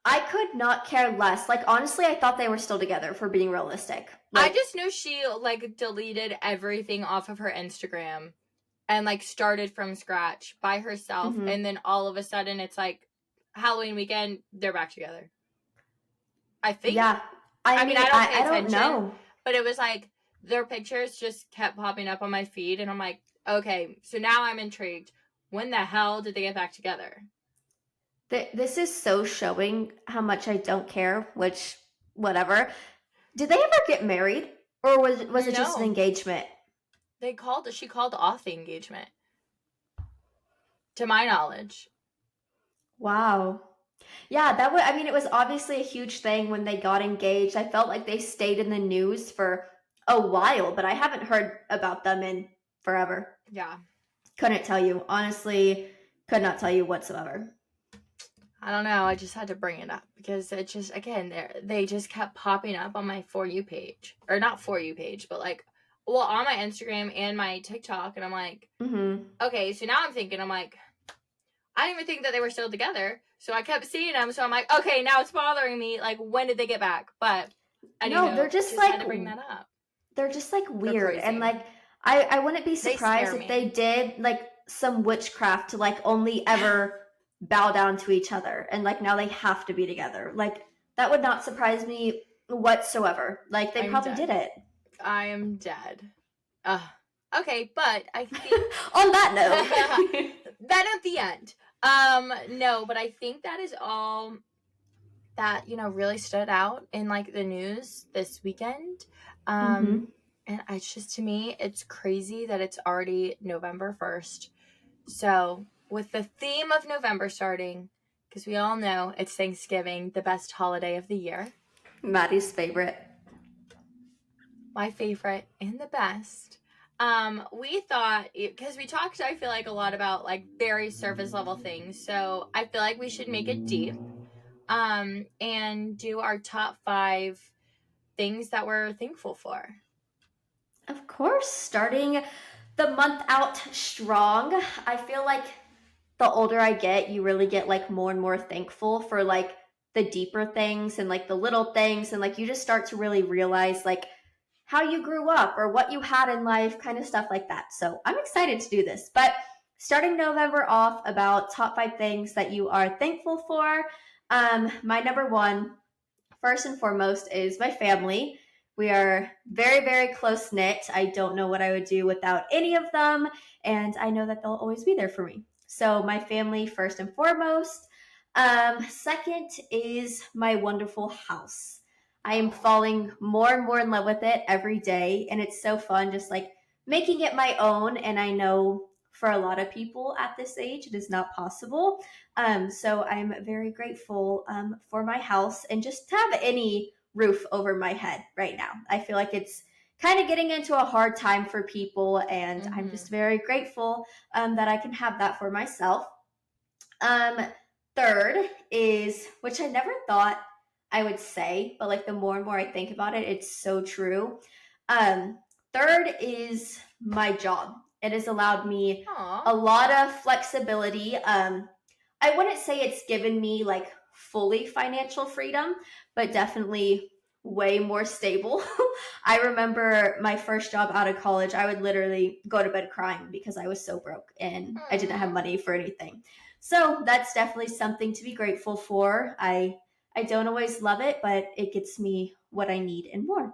I could not care less. Honestly, I thought they were still together, for being realistic. I just knew she, deleted everything off of her Instagram and, started from scratch by herself. Mm-hmm. And then all of a sudden, it's, Halloween weekend, they're back together. I think. Yeah. I mean, I don't pay attention. I don't know. But it was, their pictures just kept popping up on my feed. And I'm like, okay, so now I'm intrigued. When the hell did they get back together? This is so showing how much I don't care, which, whatever. Did they ever get married? Or was it just an engagement? She called off the engagement. To my knowledge. Wow. Yeah, it was obviously a huge thing when they got engaged. I felt like they stayed in the news for a while, but I haven't heard about them in forever. Yeah. Couldn't tell you. Honestly, could not tell you whatsoever. I don't know. I just had to bring it up because it just, again, they just kept popping up on my For You page. Or not For You page, but on my Instagram and my TikTok. And I'm like, okay, so now I'm thinking, I didn't even think that they were still together. So I kept seeing them. So I'm like, okay, now it's bothering me. When did they get back? But I didn't know. They're just had to bring that up. They're just weird. And I wouldn't be surprised if they did some witchcraft to only ever bow down to each other, and now they have to be together. That would not surprise me whatsoever. They probably did it. I am dead. Okay, but I think on that note, that at the end. No, but I think that is all that really stood out in the news this weekend. And it's just, to me, it's crazy that it's already November 1st. So with the theme of November starting, because we all know it's Thanksgiving, the best holiday of the year. Maddie's favorite. My favorite and the best. We thought, because we talked, I feel a lot about very surface level things. So I feel we should make it deep. And do our top 5 things that we're thankful for. Of course, starting the month out strong. I feel the older I get, you really get more and more thankful for the deeper things and the little things, and you just start to really realize how you grew up or what you had in life, kind of stuff like that. So I'm excited to do this. But starting November off, about top 5 things that you are thankful for. My number 1, first and foremost, is my family. We are very, very close-knit. I don't know what I would do without any of them, and I know that they'll always be there for me. So my family, first and foremost. Second is my wonderful house. I am falling more and more in love with it every day, and it's so fun just making it my own. And I know for a lot of people at this age, it is not possible. So I'm very grateful for my house and just to have any roof over my head right now. I feel it's kind of getting into a hard time for people, and I'm just very grateful that I can have that for myself. Third is, which I never thought I would say, but the more and more I think about it, it's so true. Third is my job. It has allowed me a lot of flexibility. I wouldn't say it's given me fully financial freedom, but definitely way more stable. I remember my first job out of college, I would literally go to bed crying because I was so broke and I didn't have money for anything. So that's definitely something to be grateful for. I don't always love it, but it gets me what I need and more.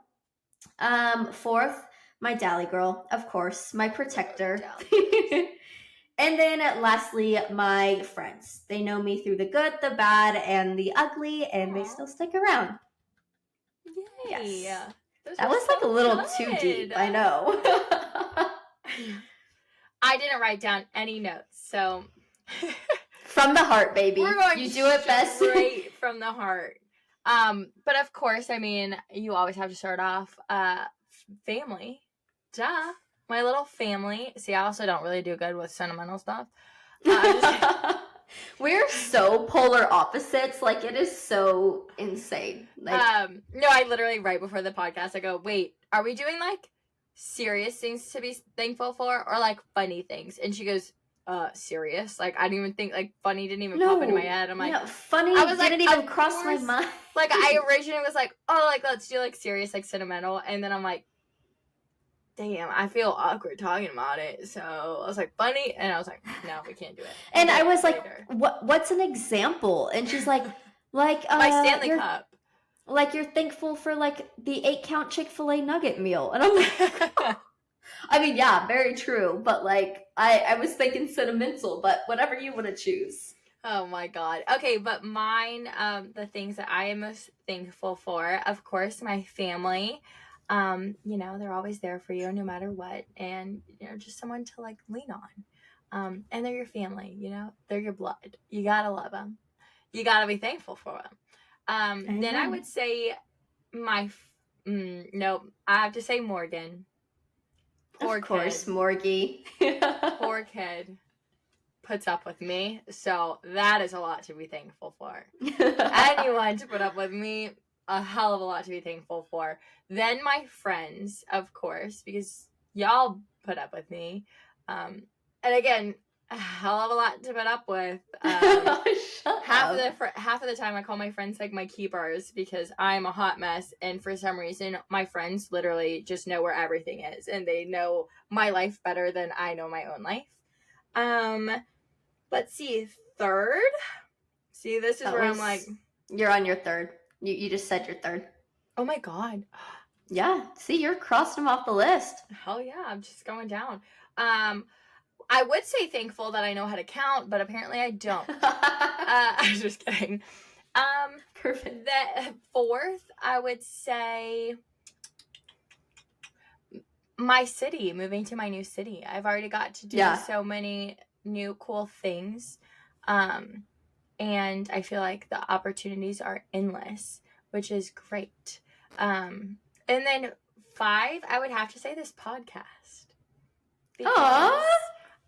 Fourth, my Dally girl, of course, my protector. And then lastly, my friends. They know me through the good, the bad, and the ugly, and they still stick around. Yay. Yes. That was a little too deep, I know. I didn't write down any notes, so... From the heart, baby. We're going you do it best. Straight from the heart. But of course, I mean, you always have to start off, family. Duh. My little family. See, I also don't really do good with sentimental stuff. We're so polar opposites. Like, it is so insane. Like, no, I literally, right before the podcast, I go, wait, are we doing, like, serious things to be thankful for, or, like, funny things? And she goes, serious? Like, I didn't even think, like, funny didn't even pop into my head. I'm like, funny didn't even cross my mind. Like, I originally was like, oh, like, let's do, like, serious, like, sentimental, and then I'm like, damn, I feel awkward talking about it. So I was like, funny, and I was like, no, we can't do it. And I was like, what's an example? And she's like my Stanley Cup. Like, you're thankful for, like, the 8-count Chick-fil-A nugget meal. And I'm like, I mean, yeah, very true. But, like, I was thinking sentimental, but whatever you want to choose. Oh my God. Okay, but mine, the things that I am most thankful for, of course, my family. You know, they're always there for you no matter what, and, you know, just someone to, like, lean on. And they're your family, you know, they're your blood. You gotta love them. You gotta be thankful for them. Then I would say no, I have to say Morgan. Poor of course, kid. Morgie. Poor kid puts up with me, so that is a lot to be thankful for. Anyone to put up with me, a hell of a lot to be thankful for. Then my friends, of course, because y'all put up with me. And again, a hell of a lot to put up with. Half of the time I call my friends, like, my keepers, because I'm a hot mess, and for some reason my friends literally just know where everything is, and they know my life better than I know my own life. Let's see, third. See, this is where I'm like, you're on your third. You just said your third. Oh my God. Yeah. See, you're crossing them off the list. Hell yeah. I'm just going down. I would say thankful that I know how to count, but apparently I don't. I'm just kidding. Perfect. The fourth, I would say my city, moving to my new city. I've already got to do so many new cool things. And I feel like the opportunities are endless, which is great. And then 5, I would have to say this podcast. Because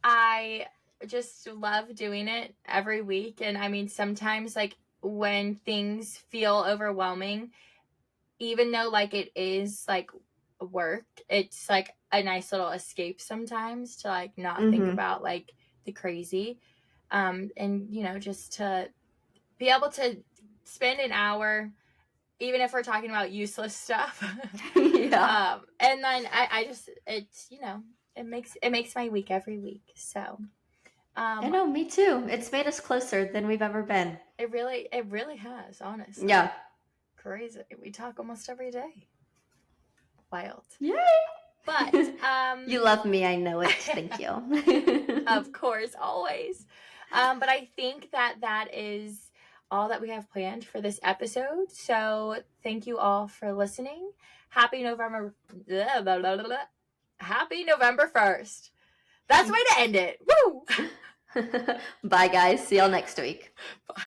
I just love doing it every week. And I mean, sometimes, like, when things feel overwhelming, even though, like, it is, like, work, it's, like, a nice little escape sometimes to, like, not think about, like, the crazy. And, you know, just to be able to spend an hour, even if we're talking about useless stuff. Yeah. And then I just, it's, you know, it makes my week every week. So I know, me too. It's made us closer than we've ever been. It really has, honestly. Yeah. Crazy. We talk almost every day. Wild. Yay. But you love me, I know it. Thank you. Of course, always. But I think that is all that we have planned for this episode. So thank you all for listening. Happy November 1st. That's the way to end it. Woo! Bye, guys. See y'all next week. Bye.